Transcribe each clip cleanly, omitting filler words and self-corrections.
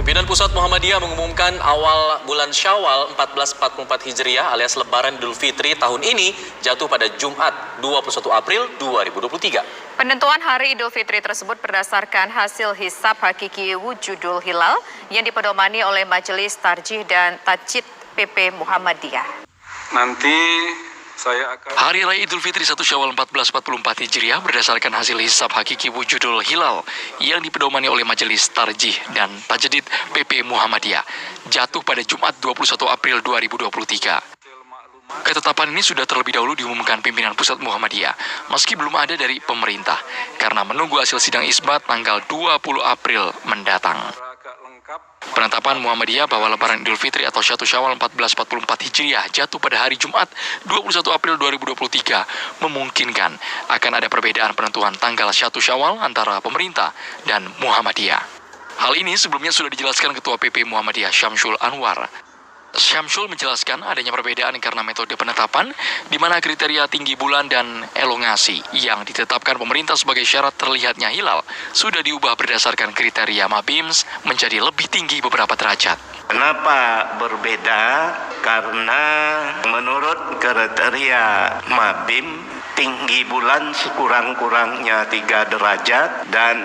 Pimpinan Pusat Muhammadiyah mengumumkan awal bulan Syawal 1444 Hijriah alias Lebaran Idul Fitri tahun ini jatuh pada Jumat 21 April 2023. Penentuan hari Idul Fitri tersebut berdasarkan hasil hisab hakiki wujudul hilal yang dipedomani oleh Majelis Tarjih dan Tajid PP Muhammadiyah. Hari Raya Idul Fitri 1 Syawal 1444 Hijriah berdasarkan hasil hisab hakiki wujudul hilal yang dipedomani oleh Majelis Tarjih dan Tajdid PP Muhammadiyah jatuh pada Jumat 21 April 2023. Ketetapan ini sudah terlebih dahulu diumumkan pimpinan Pusat Muhammadiyah meski belum ada dari pemerintah karena menunggu hasil sidang isbat tanggal 20 April mendatang. Penetapan Muhammadiyah bahwa Lebaran Idul Fitri atau 1 Syawal 1444 Hijriah jatuh pada hari Jumat 21 April 2023 memungkinkan akan ada perbedaan penentuan tanggal 1 Syawal antara pemerintah dan Muhammadiyah. Hal ini sebelumnya sudah dijelaskan Ketua PP Muhammadiyah Syamsul Anwar. Syamsul menjelaskan adanya perbedaan karena metode penetapan di mana kriteria tinggi bulan dan elongasi yang ditetapkan pemerintah sebagai syarat terlihatnya hilal sudah diubah berdasarkan kriteria Mabims menjadi lebih tinggi beberapa derajat. Kenapa berbeda? Karena menurut kriteria Mabim tinggi bulan sekurang-kurangnya 3 derajat dan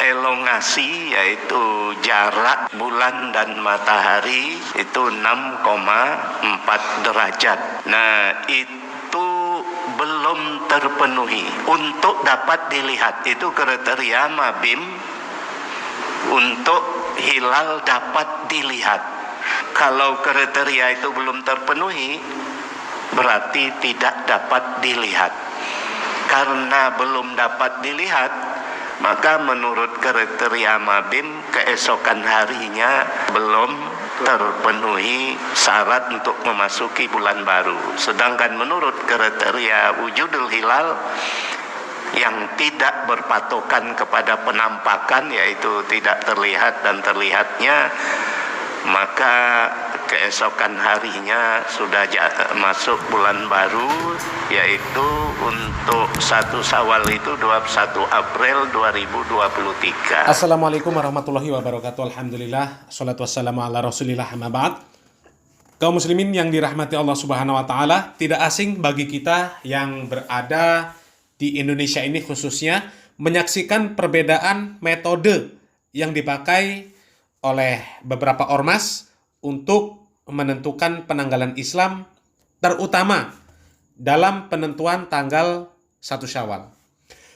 elongasi yaitu jarak bulan dan matahari itu 6,4 derajat. Nah, itu belum terpenuhi untuk dapat dilihat. Itu kriteria Mabim untuk hilal dapat dilihat. Kalau kriteria itu belum terpenuhi, berarti tidak dapat dilihat. Karena belum dapat dilihat, maka menurut kriteria Mabim keesokan harinya belum terpenuhi syarat untuk memasuki bulan baru. Sedangkan menurut kriteria wujudul hilal yang tidak berpatokan kepada penampakan, yaitu tidak terlihat dan terlihatnya, maka keesokan harinya sudah masuk bulan baru, yaitu untuk 1 Syawal itu 21 April 2023. Assalamualaikum warahmatullahi wabarakatuh. Alhamdulillah, salatu wassalamu ala rasulillah, amma ba'd. Kaum muslimin yang dirahmati Allah subhanahu wa ta'ala, tidak asing bagi kita yang berada di Indonesia ini khususnya menyaksikan perbedaan metode yang dipakai oleh beberapa ormas untuk menentukan penanggalan Islam, terutama dalam penentuan tanggal 1 Syawal.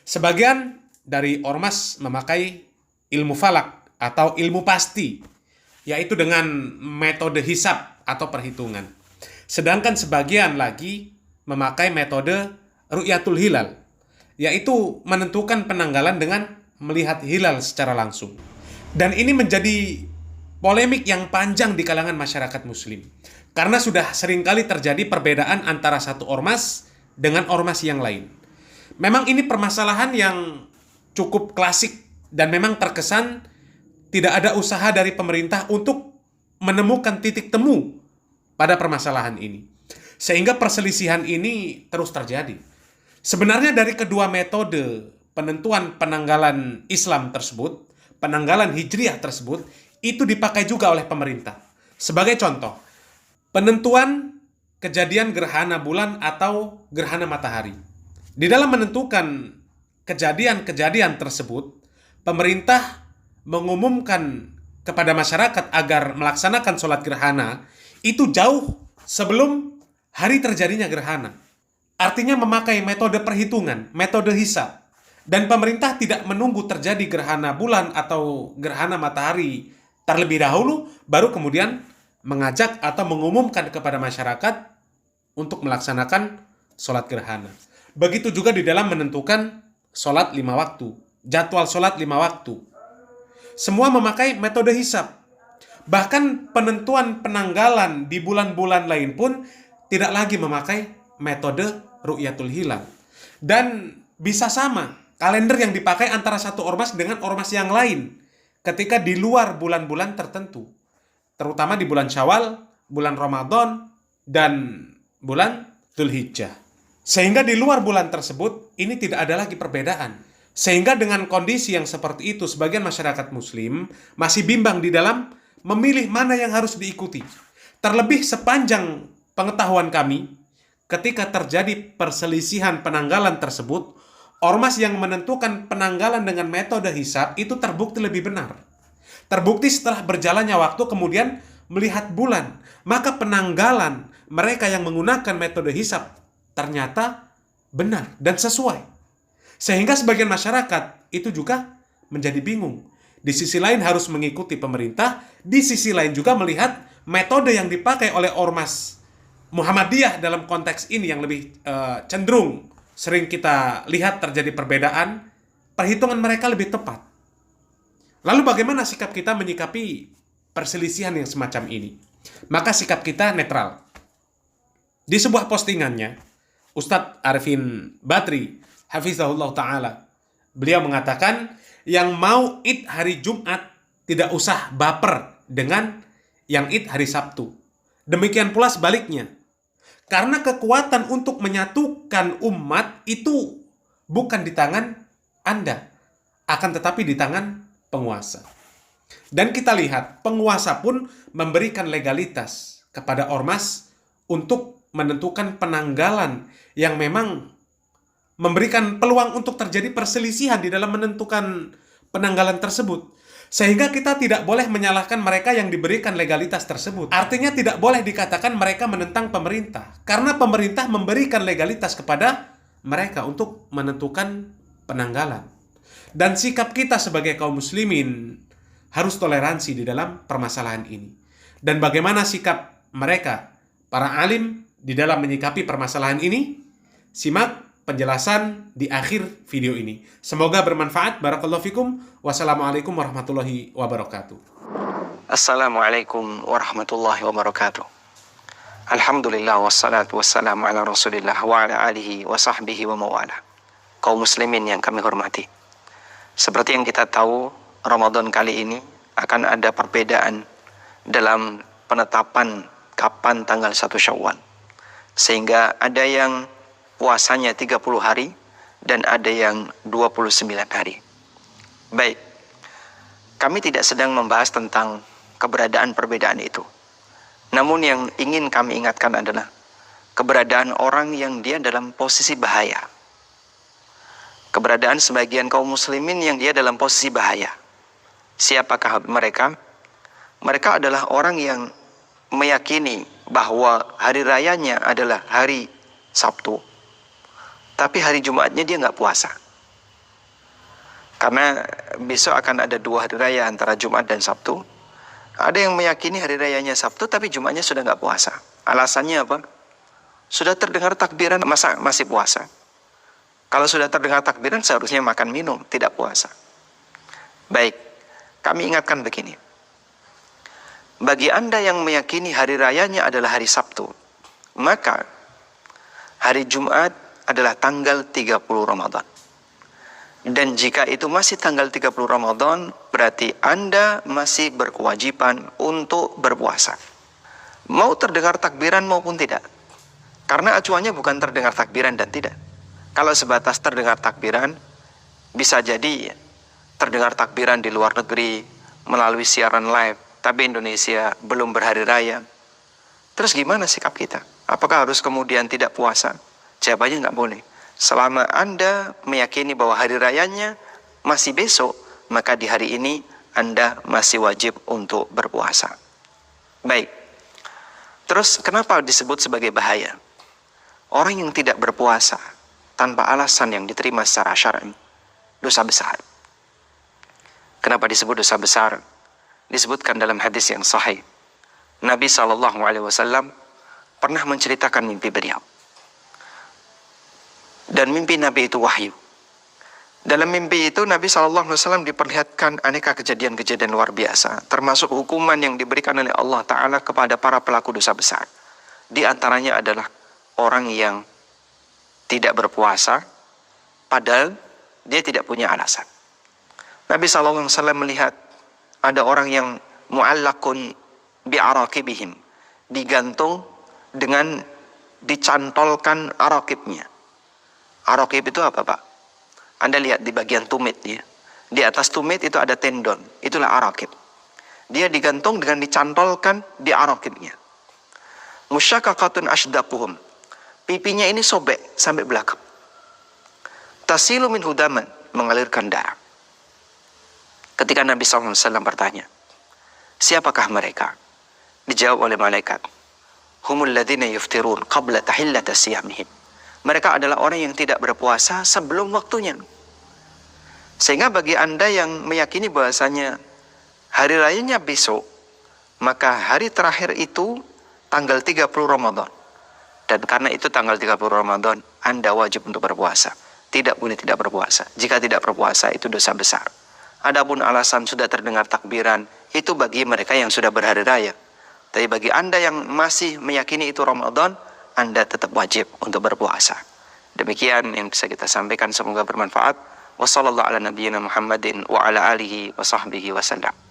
Sebagian dari ormas memakai ilmu falak atau ilmu pasti, yaitu dengan metode hisab atau perhitungan. Sedangkan sebagian lagi memakai metode ru'yatul hilal, yaitu menentukan penanggalan dengan melihat hilal secara langsung. Dan ini menjadi polemik yang panjang di kalangan masyarakat muslim. Karena sudah seringkali terjadi perbedaan antara satu ormas dengan ormas yang lain. Memang ini permasalahan yang cukup klasik dan memang terkesan tidak ada usaha dari pemerintah untuk menemukan titik temu pada permasalahan ini. Sehingga perselisihan ini terus terjadi. Sebenarnya dari kedua metode penentuan penanggalan Islam tersebut, penanggalan Hijriah tersebut, itu dipakai juga oleh pemerintah. Sebagai contoh, penentuan kejadian gerhana bulan atau gerhana matahari. Di dalam menentukan kejadian-kejadian tersebut, pemerintah mengumumkan kepada masyarakat agar melaksanakan sholat gerhana itu jauh sebelum hari terjadinya gerhana. Artinya memakai metode perhitungan, metode hisab. Dan pemerintah tidak menunggu terjadi gerhana bulan atau gerhana matahari terlebih dahulu, baru kemudian mengajak atau mengumumkan kepada masyarakat untuk melaksanakan sholat gerhana. Begitu juga di dalam menentukan sholat 5 waktu, jadwal sholat 5 waktu. Semua memakai metode hisab. Bahkan penentuan penanggalan di bulan-bulan lain pun tidak lagi memakai metode ru'yatul hilal. Dan bisa sama kalender yang dipakai antara satu ormas dengan ormas yang lain ketika di luar bulan-bulan tertentu, terutama di bulan Syawal, bulan Ramadan, dan bulan Dzulhijjah. Sehingga di luar bulan tersebut, ini tidak ada lagi perbedaan. Sehingga dengan kondisi yang seperti itu, sebagian masyarakat muslim masih bimbang di dalam memilih mana yang harus diikuti. Terlebih sepanjang pengetahuan kami, ketika terjadi perselisihan penanggalan tersebut, ormas yang menentukan penanggalan dengan metode hisab itu terbukti lebih benar. Terbukti setelah berjalannya waktu kemudian melihat bulan, maka penanggalan mereka yang menggunakan metode hisab ternyata benar dan sesuai. Sehingga sebagian masyarakat itu juga menjadi bingung. Di sisi lain harus mengikuti pemerintah, di sisi lain juga melihat metode yang dipakai oleh ormas Muhammadiyah dalam konteks ini yang lebih cenderung sering kita lihat terjadi perbedaan, perhitungan mereka lebih tepat. Lalu bagaimana sikap kita menyikapi perselisihan yang semacam ini? Maka sikap kita netral. Di sebuah postingannya, Ustadz Arifin Badri, Hafizahullah Ta'ala, beliau mengatakan, yang mau Id hari Jumat tidak usah baper dengan yang Id hari Sabtu. Demikian pula sebaliknya. Karena kekuatan untuk menyatukan umat itu bukan di tangan Anda, akan tetapi di tangan penguasa. Dan kita lihat, penguasa pun memberikan legalitas kepada ormas untuk menentukan penanggalan yang memang memberikan peluang untuk terjadi perselisihan di dalam menentukan penanggalan tersebut. Sehingga kita tidak boleh menyalahkan mereka yang diberikan legalitas tersebut. Artinya tidak boleh dikatakan mereka menentang pemerintah. Karena pemerintah memberikan legalitas kepada mereka untuk menentukan penanggalan. Dan sikap kita sebagai kaum muslimin harus toleransi di dalam permasalahan ini. Dan bagaimana sikap mereka, para alim, di dalam menyikapi permasalahan ini? Simak penjelasan di akhir video ini. Semoga bermanfaat. Barakallahu fikum. Wassalamualaikum warahmatullahi wabarakatuh. Assalamualaikum warahmatullahi wabarakatuh. Alhamdulillah wassalatu wassalamu ala rasulillah wa ala alihi wa sahbihi wa mawala. Kaum muslimin yang kami hormati, seperti yang kita tahu, Ramadan kali ini akan ada perbedaan dalam penetapan kapan tanggal 1 Syawal. Sehingga ada yang puasanya 30 hari dan ada yang 29 hari. Baik, kami tidak sedang membahas tentang keberadaan perbedaan itu. Namun yang ingin kami ingatkan adalah keberadaan orang yang dia dalam posisi bahaya. Keberadaan sebagian kaum muslimin yang dia dalam posisi bahaya. Siapakah mereka? Mereka adalah orang yang meyakini bahwa hari rayanya adalah hari Sabtu, tapi hari Jumatnya dia nggak puasa. Karena besok akan ada 2 hari raya antara Jumat dan Sabtu. Ada yang meyakini hari rayanya Sabtu, tapi Jumatnya sudah nggak puasa. Alasannya apa? Sudah terdengar takbiran, masa masih puasa? Kalau sudah terdengar takbiran, seharusnya makan minum, tidak puasa. Baik, kami ingatkan begini. Bagi Anda yang meyakini hari rayanya adalah hari Sabtu, maka hari Jumat adalah tanggal 30 Ramadan. Dan jika itu masih tanggal 30 Ramadan, berarti Anda masih berkewajiban untuk berpuasa. Mau terdengar takbiran maupun tidak. Karena acuannya bukan terdengar takbiran dan tidak. Kalau sebatas terdengar takbiran, bisa jadi terdengar takbiran di luar negeri melalui siaran live, tapi Indonesia belum berhari raya. Terus gimana sikap kita? Apakah harus kemudian tidak puasa? Jawabannya nggak boleh. Selama Anda meyakini bahwa hari rayanya masih besok, maka di hari ini Anda masih wajib untuk berpuasa. Baik. Terus kenapa disebut sebagai bahaya? Orang yang tidak berpuasa tanpa alasan yang diterima secara syar'i, dosa besar. Kenapa disebut dosa besar? Disebutkan dalam hadis yang sahih. Nabi SAW pernah menceritakan mimpi beliau. Dan mimpi Nabi itu wahyu. Dalam mimpi itu Nabi SAW diperlihatkan aneka kejadian-kejadian luar biasa, termasuk hukuman yang diberikan oleh Allah Ta'ala kepada para pelaku dosa besar. Di antaranya adalah orang yang tidak berpuasa, padahal dia tidak punya alasan. Nabi SAW melihat ada orang yang mu'allakun bi'arakibihim, digantung dengan dicantolkan arakibnya. Arakib itu apa, Pak? Anda lihat di bagian tumit ya. Di atas tumit itu ada tendon, itulah arakib. Dia digantung dengan dicantolkan di arakidnya. Musyakakatun ashdaquhum. Pipinya ini sobek sampai belakang. Tasilu min hudaman, mengalirkan darah. Ketika Nabi SAW bertanya, siapakah mereka? Dijawab oleh malaikat, humul ladzina yuftirun qabla tahillata siyamihim. Mereka adalah orang yang tidak berpuasa sebelum waktunya. Sehingga bagi Anda yang meyakini bahasanya hari rayanya besok, maka hari terakhir itu tanggal 30 Ramadan. Dan karena itu tanggal 30 Ramadan, Anda wajib untuk berpuasa. Tidak boleh tidak berpuasa. Jika tidak berpuasa, itu dosa besar. Adapun alasan sudah terdengar takbiran, itu bagi mereka yang sudah berhari raya. Tapi bagi Anda yang masih meyakini itu Ramadan, Anda tetap wajib untuk berpuasa. Demikian yang bisa kita sampaikan, semoga bermanfaat. Wassallallahu ala nabiyyina Muhammadin wa ala alihi wa sahbihi wasallam.